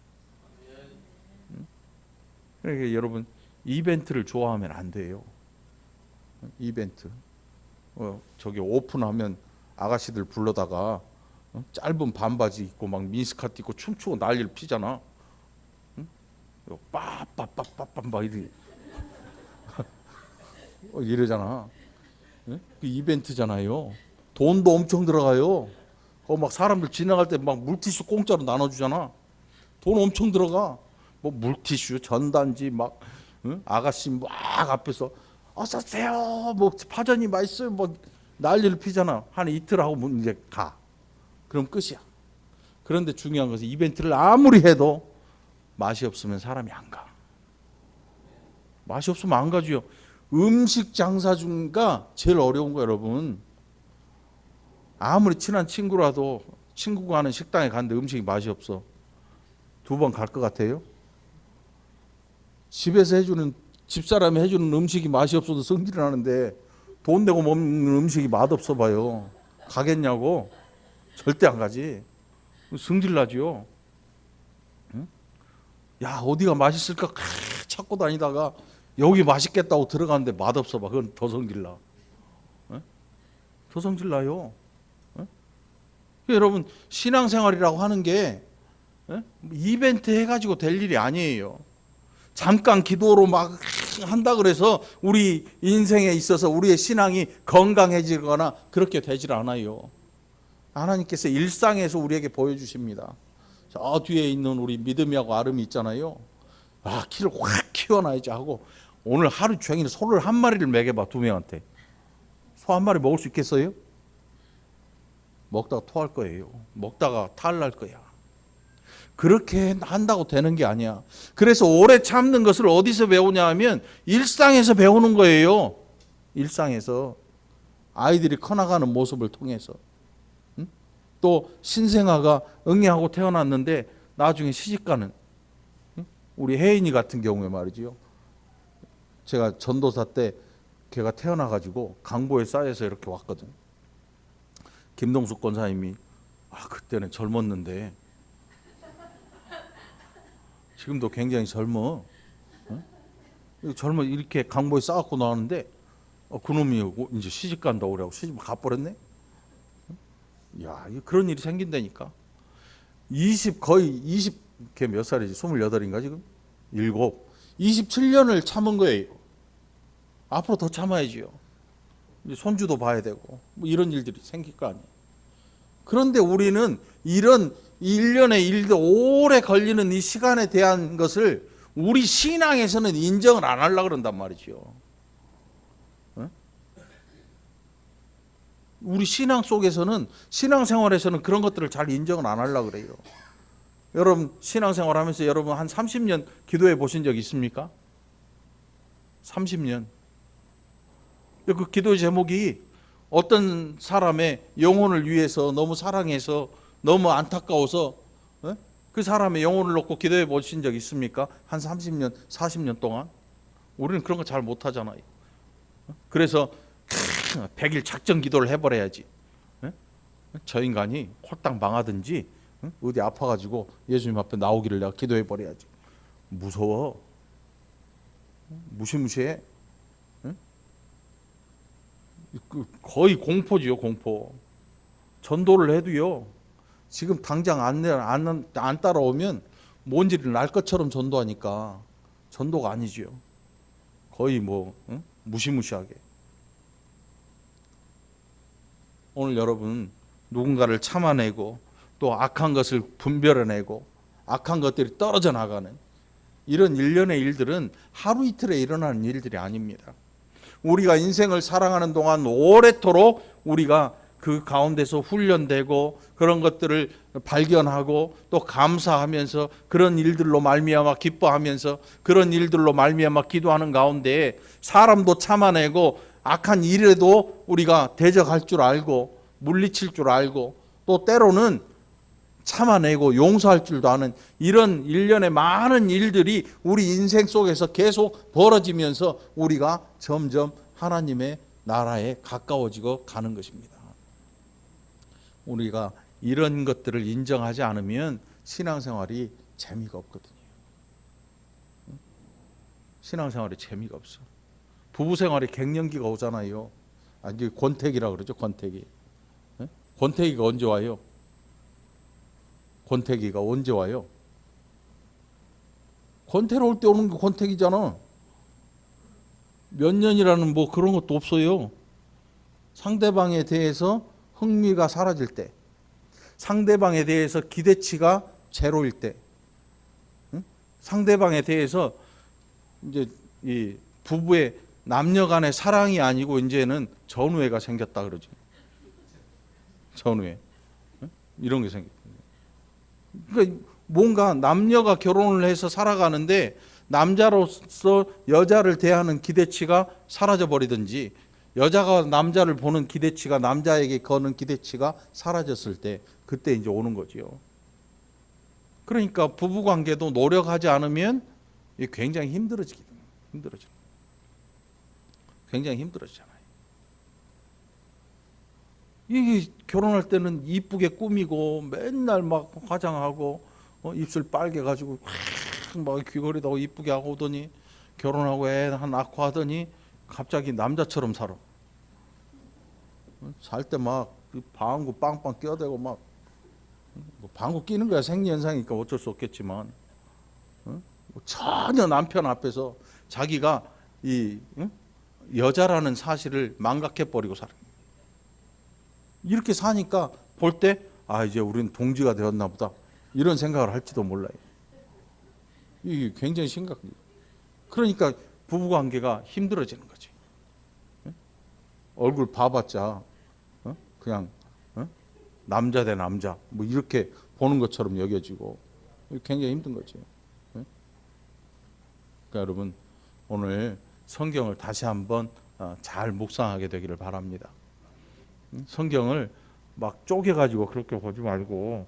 그러니까 여러분, 이벤트를 좋아하면 안 돼요. 이벤트. 저기 오픈하면 아가씨들 불러다가 짧은 반바지 입고 막 미니스커트 입고 춤추고 난리를 피잖아. 빠빠빠빠빠 막 이러잖아. 그 이벤트잖아요. 돈도 엄청 들어가요. 막 사람들 지나갈 때 막 물티슈 공짜로 나눠주잖아. 돈 엄청 들어가. 뭐 물티슈, 전단지 막 아가씨 막 앞에서 어서 오세요. 뭐 파전이 맛있어요. 뭐 난리를 피잖아. 한 이틀 하고 이제 가. 그럼 끝이야. 그런데 중요한 것은 이벤트를 아무리 해도 맛이 없으면 사람이 안 가. 맛이 없으면 안 가죠. 음식 장사 중가 제일 어려운 거 여러분. 아무리 친한 친구라도 친구가 하는 식당에 갔는데 음식이 맛이 없어. 2번 갈 것 같아요? 집에서 해주는, 집사람이 해주는 음식이 맛이 없어도 성질을 하는데 돈 내고 먹는 음식이 맛없어 봐요. 가겠냐고? 절대 안 가지. 성질 나지요. 응? 야, 어디가 맛있을까 찾고 다니다가 여기 맛있겠다고 들어가는데 맛없어 봐. 그건 더 성질 나. 응? 더 성질 나요. 응? 여러분, 신앙생활이라고 하는 게 이벤트 해가지고 될 일이 아니에요. 잠깐 기도로 막 한다 그래서 우리 인생에 있어서 우리의 신앙이 건강해지거나 그렇게 되질 않아요. 하나님께서 일상에서 우리에게 보여주십니다. 저 뒤에 있는 우리 믿음이하고 아름이 있잖아요. 키를 확 키워놔야지 하고 오늘 하루 종일 소를 한 마리를 먹여봐. 2명한테 소 한 마리 먹을 수 있겠어요? 먹다가 토할 거예요. 먹다가 탈 날 거야. 그렇게 한다고 되는 게 아니야. 그래서 오래 참는 것을 어디서 배우냐 하면 일상에서 배우는 거예요. 일상에서 아이들이 커나가는 모습을 통해서. 또 신생아가 응애하고 태어났는데 나중에 시집가는 우리 혜인이 같은 경우에 말이지요. 제가 전도사 때 걔가 태어나가지고 강보에 쌓여서 이렇게 왔거든. 김동숙 권사님이 그때는 젊었는데 지금도 굉장히 젊어. 젊어 이렇게 강보에 쌓았고 나왔는데 그놈이 이제 시집 간다고 그래고 시집 가버렸네. 야, 그런 일이 생긴다니까. 거의 20, 걔 몇 살이지? 28인가 지금? 7. 27년을 참은 거예요. 앞으로 더 참아야지요. 이제 손주도 봐야 되고 뭐 이런 일들이 생길 거 아니에요. 그런데 우리는 이런 일련의 일도 오래 걸리는 이 시간에 대한 것을 우리 신앙에서는 인정을 안 하려고 그런단 말이죠. 우리 신앙 속에서는, 신앙생활에서는 그런 것들을 잘 인정을 안 하려고 그래요. 여러분 신앙생활 하면서 여러분 한 30년 기도해 보신 적 있습니까? 30년. 그 기도 제목이 어떤 사람의 영혼을 위해서 너무 사랑해서 너무 안타까워서 그 사람의 영혼을 놓고 기도해 보신 적 있습니까? 한 30년, 40년 동안? 우리는 그런 거 잘 못하잖아요. 그래서 100일 작정 기도를 해버려야지. 저 인간이 홀딱 망하든지 어디 아파가지고 예수님 앞에 나오기를 내가 기도해버려야지. 무서워. 무시무시해. 거의 공포지요, 공포. 전도를 해도요, 지금 당장 안 따라오면 뭔지를 날 것처럼 전도하니까 전도가 아니지요. 거의 무시무시하게. 오늘 여러분 누군가를 참아내고 또 악한 것을 분별해내고 악한 것들이 떨어져 나가는 이런 일련의 일들은 하루 이틀에 일어나는 일들이 아닙니다. 우리가 인생을 살아가는 동안 오래도록 우리가 그 가운데서 훈련되고 그런 것들을 발견하고 또 감사하면서 그런 일들로 말미암아 기뻐하면서 그런 일들로 말미암아 기도하는 가운데 사람도 참아내고 악한 일에도 우리가 대적할 줄 알고 물리칠 줄 알고 또 때로는 참아내고 용서할 줄도 아는 이런 일련의 많은 일들이 우리 인생 속에서 계속 벌어지면서 우리가 점점 하나님의 나라에 가까워지고 가는 것입니다. 우리가 이런 것들을 인정하지 않으면 신앙생활이 재미가 없거든요. 신앙생활이 재미가 없어. 부부생활에 갱년기가 오잖아요. 이게 권태기라 그러죠. 권태기. 권태기가 언제 와요? 권태기가 언제 와요? 권태로울 때 오는 게 권태기잖아. 몇 년이라는 뭐 그런 것도 없어요. 상대방에 대해서 흥미가 사라질 때, 상대방에 대해서 기대치가 제로일 때, 상대방에 대해서 이제 이 부부의 남녀 간의 사랑이 아니고 이제는 전우애가 생겼다 그러죠. 전우애. 이런 게 생겼다. 그러니까 뭔가 남녀가 결혼을 해서 살아가는데 남자로서 여자를 대하는 기대치가 사라져 버리든지 여자가 남자를 보는 기대치가 남자에게 거는 기대치가 사라졌을 때 그때 이제 오는 거지요. 그러니까 부부 관계도 노력하지 않으면 굉장히 힘들어지거든요. 굉장히 힘들어지잖아요. 이게 결혼할 때는 이쁘게 꾸미고 맨날 막 화장하고 입술 빨개 가지고 막 귀걸이도 이쁘게 하고 오더니 결혼하고 애 하나 낳고 하더니 갑자기 남자처럼 살아. 살 때 막 방구 빵빵 껴대고 막 방구 끼는 거야. 생리현상이니까 어쩔 수 없겠지만 전혀 남편 앞에서 자기가 이 여자라는 사실을 망각해 버리고 살아요. 이렇게 사니까 볼 때 이제 우리는 동지가 되었나 보다 이런 생각을 할지도 몰라요. 이게 굉장히 심각해요. 그러니까 부부관계가 힘들어지는 거지. 얼굴 봐봤자 그냥 남자 대 남자 뭐 이렇게 보는 것처럼 여겨지고 굉장히 힘든 거죠. 그러니까 여러분 오늘 성경을 다시 한번 잘 묵상하게 되기를 바랍니다. 성경을 막 쪼개가지고 그렇게 보지 말고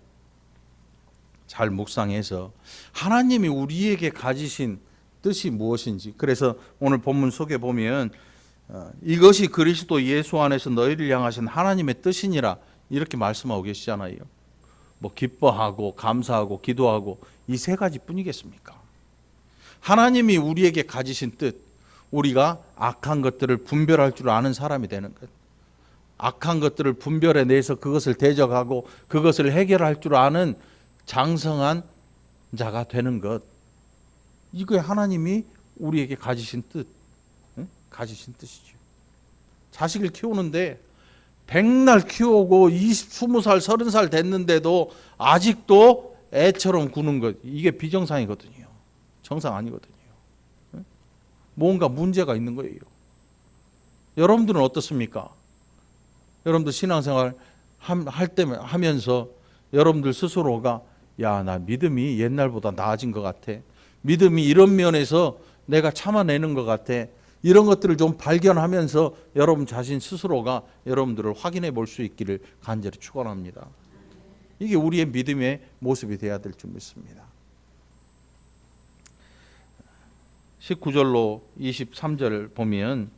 잘 묵상해서 하나님이 우리에게 가지신 뜻이 무엇인지, 그래서 오늘 본문 속에 보면 이것이 그리스도 예수 안에서 너희를 향하신 하나님의 뜻이니라 이렇게 말씀하고 계시잖아요. 뭐 기뻐하고 감사하고 기도하고 이 세 가지 뿐이겠습니까? 하나님이 우리에게 가지신 뜻, 우리가 악한 것들을 분별할 줄 아는 사람이 되는 것, 악한 것들을 분별해내서 그것을 대적하고 그것을 해결할 줄 아는 장성한 자가 되는 것, 이게 하나님이 우리에게 가지신 뜻, 가지신 뜻이죠. 자식을 키우는데 백날 키우고 20살, 30살 됐는데도 아직도 애처럼 구는 것, 이게 비정상이거든요. 정상 아니거든요. 뭔가 문제가 있는 거예요. 여러분들은 어떻습니까? 여러분들 신앙생활 할 때 하면서 여러분들 스스로가 나 믿음이 옛날보다 나아진 것 같아. 믿음이 이런 면에서 내가 참아내는 것 같아. 이런 것들을 좀 발견하면서 여러분 자신 스스로가 여러분들을 확인해 볼 수 있기를 간절히 축원합니다. 이게 우리의 믿음의 모습이 되어야 될 줄 믿습니다. 19절로 23절 보면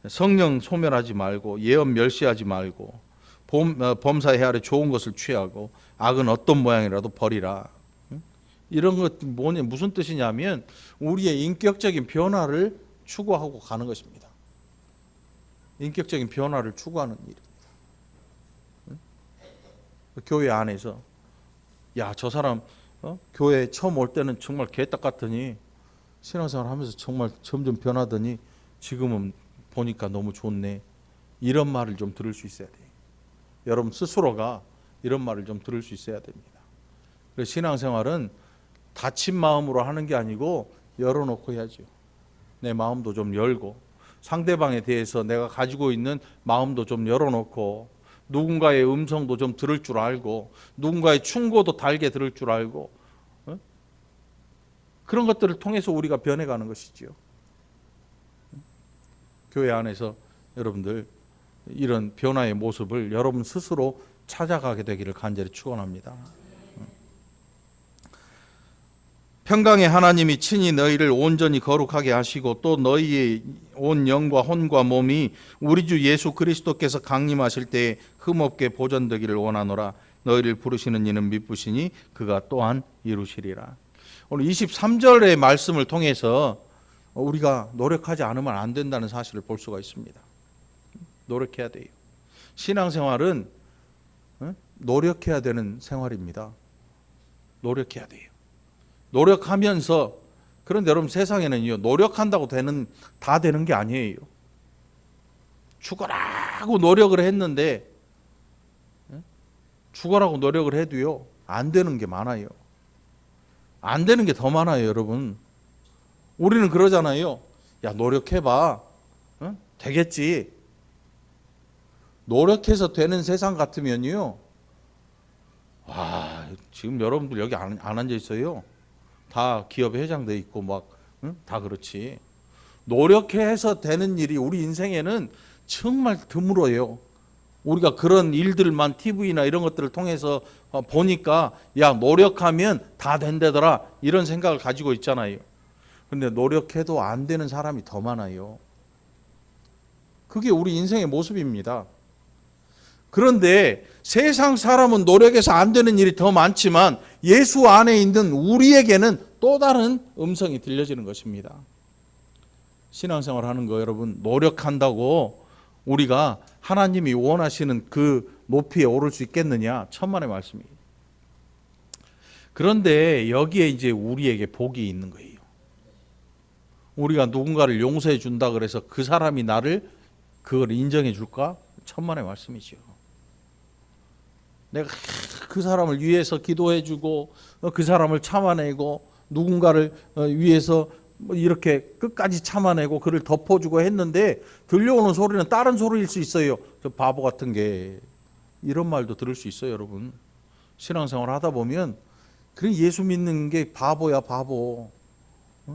성령 소멸하지 말고 예언 멸시하지 말고 범사에 헤아려 좋은 것을 취하고 악은 어떤 모양이라도 버리라. 이런 것 뭐냐, 무슨 뜻이냐면 우리의 인격적인 변화를 추구하고 가는 것입니다. 인격적인 변화를 추구하는 일입니다. 교회 안에서 저 사람 교회 처음 올 때는 정말 개떡 같더니 신앙생활 하면서 정말 점점 변하더니 지금은 보니까 너무 좋네. 이런 말을 좀 들을 수 있어야 돼요. 여러분 스스로가 이런 말을 좀 들을 수 있어야 됩니다. 그래서 신앙생활은 닫힌 마음으로 하는 게 아니고 열어놓고 해야죠. 내 마음도 좀 열고 상대방에 대해서 내가 가지고 있는 마음도 좀 열어놓고 누군가의 음성도 좀 들을 줄 알고 누군가의 충고도 달게 들을 줄 알고 그런 것들을 통해서 우리가 변해가는 것이지요. 교회 안에서 여러분들 이런 변화의 모습을 여러분 스스로 찾아가게 되기를 간절히 축원합니다. 평강의 하나님이 친히 너희를 온전히 거룩하게 하시고 또 너희의 온 영과 혼과 몸이 우리 주 예수 그리스도께서 강림하실 때에 흠없게 보존되기를 원하노라. 너희를 부르시는 이는 미쁘시니 그가 또한 이루시리라. 오늘 23절의 말씀을 통해서 우리가 노력하지 않으면 안 된다는 사실을 볼 수가 있습니다. 노력해야 돼요. 신앙생활은 노력해야 되는 생활입니다. 노력해야 돼요. 노력하면서, 그런데 여러분 세상에는요, 노력한다고 다 되는 게 아니에요. 죽어라고 노력을 했는데, 죽어라고 노력을 해도요, 안 되는 게 많아요. 안 되는 게 더 많아요, 여러분. 우리는 그러잖아요. 노력해봐. 되겠지. 노력해서 되는 세상 같으면요, 지금 여러분들 여기 안 앉아 있어요. 다 기업에 회장돼 있고 다 그렇지. 노력해서 되는 일이 우리 인생에는 정말 드물어요. 우리가 그런 일들만 TV나 이런 것들을 통해서 보니까 노력하면 다 된다더라 이런 생각을 가지고 있잖아요. 그런데 노력해도 안 되는 사람이 더 많아요. 그게 우리 인생의 모습입니다. 그런데 세상 사람은 노력해서 안 되는 일이 더 많지만 예수 안에 있는 우리에게는 또 다른 음성이 들려지는 것입니다. 신앙생활 하는 거 여러분, 노력한다고 우리가 하나님이 원하시는 그 높이에 오를 수 있겠느냐? 천만의 말씀이에요. 그런데 여기에 이제 우리에게 복이 있는 거예요. 우리가 누군가를 용서해 준다 그래서 그 사람이 나를 그걸 인정해 줄까? 천만의 말씀이죠. 내가 그 사람을 위해서 기도해 주고 그 사람을 참아내고 누군가를 위해서 이렇게 끝까지 참아내고 그를 덮어주고 했는데 들려오는 소리는 다른 소리일 수 있어요. 저 바보 같은 게, 이런 말도 들을 수 있어요. 여러분, 신앙생활 하다 보면 그래, 예수 믿는 게 바보야 바보,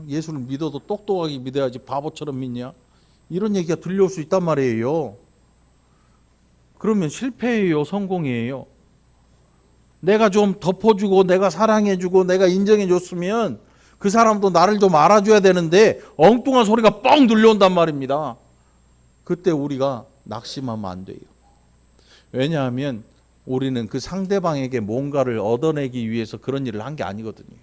예수를 믿어도 똑똑하게 믿어야지 바보처럼 믿냐, 이런 얘기가 들려올 수 있단 말이에요. 그러면 실패예요, 성공이에요? 내가 좀 덮어주고 내가 사랑해주고 내가 인정해줬으면 그 사람도 나를 좀 알아줘야 되는데 엉뚱한 소리가 뻥 들려온단 말입니다. 그때 우리가 낙심하면 안 돼요. 왜냐하면 우리는 그 상대방에게 뭔가를 얻어내기 위해서 그런 일을 한 게 아니거든요.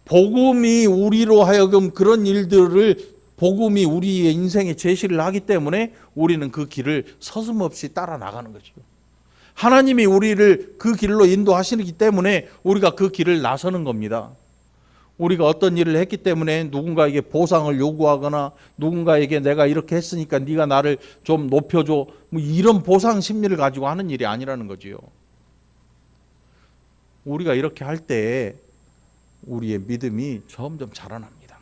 복음이 우리로 하여금 그런 일들을, 복음이 우리의 인생에 제시를 하기 때문에 우리는 그 길을 서슴없이 따라 나가는 거죠. 하나님이 우리를 그 길로 인도하시기 때문에 우리가 그 길을 나서는 겁니다. 우리가 어떤 일을 했기 때문에 누군가에게 보상을 요구하거나 누군가에게 내가 이렇게 했으니까 네가 나를 좀 높여줘, 뭐 이런 보상 심리를 가지고 하는 일이 아니라는 거지요. 우리가 이렇게 할 때 우리의 믿음이 점점 자라납니다.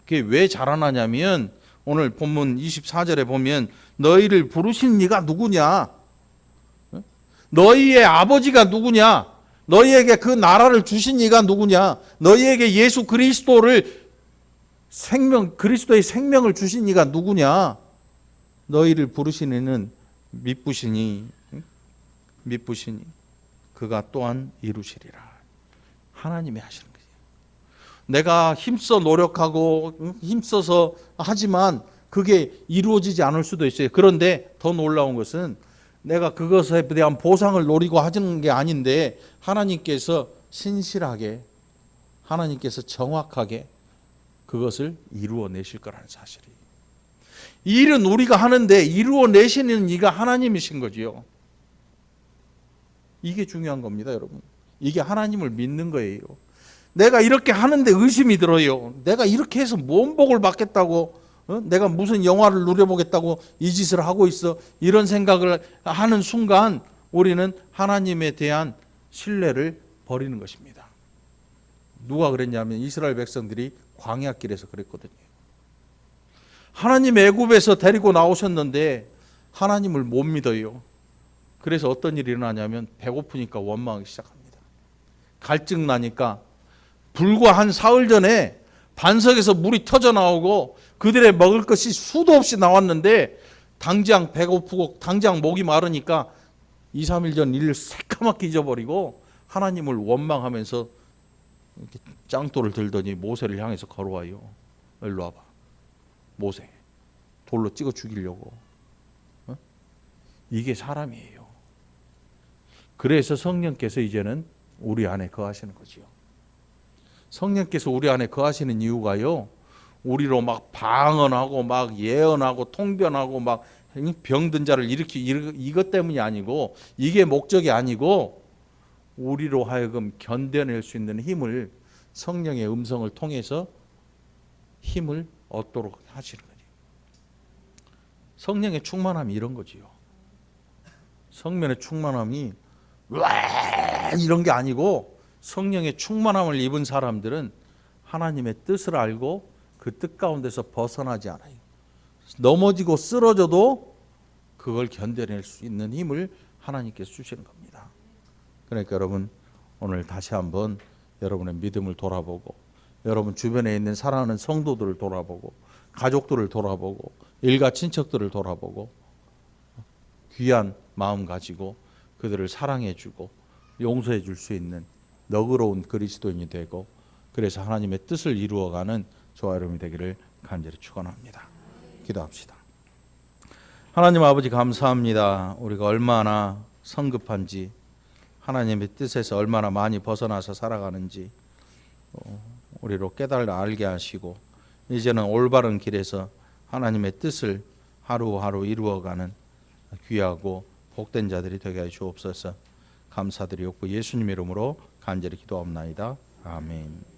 그게 왜 자라나냐면 오늘 본문 24절에 보면 너희를 부르신 이가 누구냐, 너희의 아버지가 누구냐, 너희에게 그 나라를 주신 이가 누구냐, 너희에게 예수 그리스도를 그리스도의 생명을 주신 이가 누구냐, 너희를 부르신 이는 미쁘시니 그가 또한 이루시리라. 하나님이 하시는 거예요. 내가 힘써 노력하고 힘써서 하지만 그게 이루어지지 않을 수도 있어요. 그런데 더 놀라운 것은 내가 그것에 대한 보상을 노리고 하는 게 아닌데 하나님께서 신실하게, 하나님께서 정확하게 그것을 이루어내실 거라는 사실이에요. 이 일은 우리가 하는데 이루어내시는 이가 하나님이신 거지요. 이게 중요한 겁니다, 여러분. 이게 하나님을 믿는 거예요. 내가 이렇게 하는데 의심이 들어요. 내가 이렇게 해서 뭔 복을 받겠다고, 내가 무슨 영화를 누려보겠다고 이 짓을 하고 있어, 이런 생각을 하는 순간 우리는 하나님에 대한 신뢰를 버리는 것입니다. 누가 그랬냐면 이스라엘 백성들이 광야길에서 그랬거든요. 하나님 애굽에서 데리고 나오셨는데 하나님을 못 믿어요. 그래서 어떤 일이 일어나냐면 배고프니까 원망하기 시작합니다. 갈증 나니까, 불과 한 사흘 전에 반석에서 물이 터져 나오고 그들의 먹을 것이 수도 없이 나왔는데 당장 배고프고 당장 목이 마르니까 2, 3일 전 일을 새까맣게 잊어버리고 하나님을 원망하면서 이렇게 짱돌을 들더니 모세를 향해서 걸어와요. 일로 와봐. 모세, 돌로 찍어 죽이려고. 이게 사람이에요. 그래서 성령께서 이제는 우리 안에 거하시는 거지요. 성령께서 우리 안에 거하시는 이유가요, 우리로 막 방언하고 막 예언하고 통변하고 막 병든 자를 일으키고 이것 때문이 아니고, 이게 목적이 아니고 우리로 하여금 견뎌낼 수 있는 힘을, 성령의 음성을 통해서 힘을 얻도록 하시는 거죠. 성령의 충만함이 이런 거지요. 성령의 충만함이 와 이런 게 아니고, 성령의 충만함을 입은 사람들은 하나님의 뜻을 알고 그 뜻 가운데서 벗어나지 않아요. 넘어지고 쓰러져도 그걸 견뎌낼 수 있는 힘을 하나님께서 주시는 겁니다. 그러니까 여러분, 오늘 다시 한번 여러분의 믿음을 돌아보고, 여러분 주변에 있는 사랑하는 성도들을 돌아보고, 가족들을 돌아보고, 일가 친척들을 돌아보고, 귀한 마음 가지고 그들을 사랑해주고 용서해 줄 수 있는 너그러운 그리스도인이 되고, 그래서 하나님의 뜻을 이루어가는 저와 여러분이 되기를 간절히 축원합니다. 기도합시다. 하나님 아버지, 감사합니다. 우리가 얼마나 성급한지, 하나님의 뜻에서 얼마나 많이 벗어나서 살아가는지 우리로 깨달아 알게 하시고, 이제는 올바른 길에서 하나님의 뜻을 하루하루 이루어가는 귀하고 복된 자들이 되게 하여 주옵소서. 감사드리옵고 예수님 이름으로 간절히 기도합나이다. 아멘.